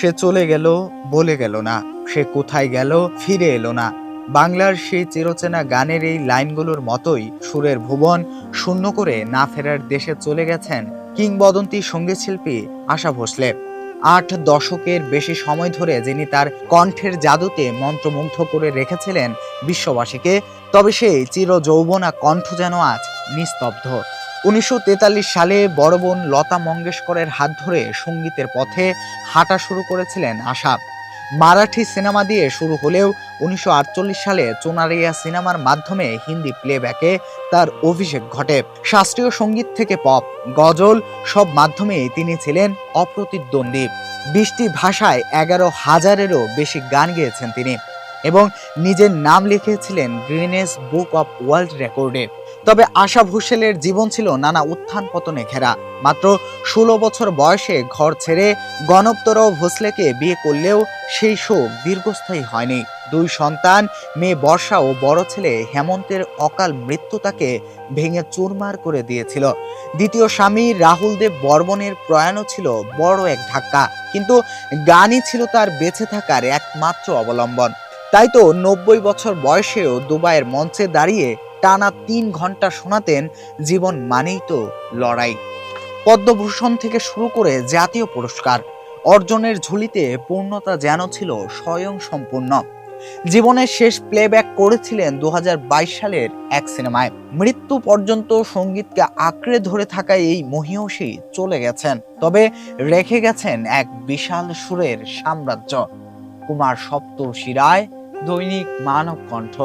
সে চলে গেল, বলে গেল না। সে কোথায় গেল, ফিরে এলো না। বাংলার সেই চিরচেনা গানের এই লাইনগুলোর মতোই সুরের ভুবন শূন্য করে না ফেরার দেশে চলে গেছেন কিংবদন্তি সঙ্গীতশিল্পী আশা ভোসলে। 8 দশকের বেশি সময় ধরে যিনি তার কণ্ঠের জাদুতে মন্ত্রমুগ্ধ করে রেখেছিলেন বিশ্ববাসীকে, তবে সেই চিরযৌবনা কণ্ঠ যেন আজ নিস্তব্ধ। 1943 সালে বড় বোন লতা মঙ্গেশকরের হাত ধরে সঙ্গীতের পথে হাঁটা শুরু করেছিলেন আশা। মারাঠি সিনেমা দিয়ে শুরু হলেও 1948 সালে চুনারিয়া সিনেমার মাধ্যমে হিন্দি প্লেব্যাকে তার অভিষেক ঘটে। শাস্ত্রীয় সঙ্গীত থেকে পপ, গজল সব মাধ্যমেই তিনি ছিলেন অপ্রতিদ্বন্দ্বী। 20টি ভাষায় 11,000-এরও বেশি গান গেয়েছেন তিনি এবং নিজের নাম লিখেছিলেন গ্রিনেস বুক অব ওয়ার্ল্ড রেকর্ডে। তবে আশা ভোসলের জীবন ছিল নানা উত্থান পতনে ঘেরা। মাত্র 16 বছর বয়সে ঘর ছেড়ে গণপতরাও ভোসলেকে বিয়ে করলেও সেই শোক দীর্ঘস্থায়ী হয়নি। 2 সন্তান, মেয়ে বর্ষা ও বড় ছেলে হেমন্তের অকাল মৃত্যু তাকে ভেঙে চুরমার করে দিয়েছিল। দ্বিতীয় স্বামী রাহুল দেব বর্মনের প্রয়াণও ছিল বড় এক ধাক্কা, কিন্তু গানই ছিল তার বেঁচে থাকার একমাত্র অবলম্বন। তাই তো 90 বছর বয়সেও দুবাইয়ের মঞ্চে দাঁড়িয়ে টানা 3 ঘন্টা শোনাতেন জীবন মানেই তো লড়াই। পদ্মভূষণ থেকে শুরু করে জাতীয় পুরস্কার অর্জনের ঝুলিতে পূর্ণতা যেন ছিল স্বয়ং সম্পূর্ণ। জীবনের শেষ প্লেব্যাক করেছিলেন 2022 সালের এক সিনেমায়। মৃত্যু পর্যন্ত সঙ্গীতকে আঁকড়ে ধরে থাকা এই মহীয়সী চলে গেছেন, তবে রেখে গেছেন এক বিশাল সুরের সাম্রাজ্য। কুমার সপ্তর্ষি রায়, দৈনিক মানব কণ্ঠ।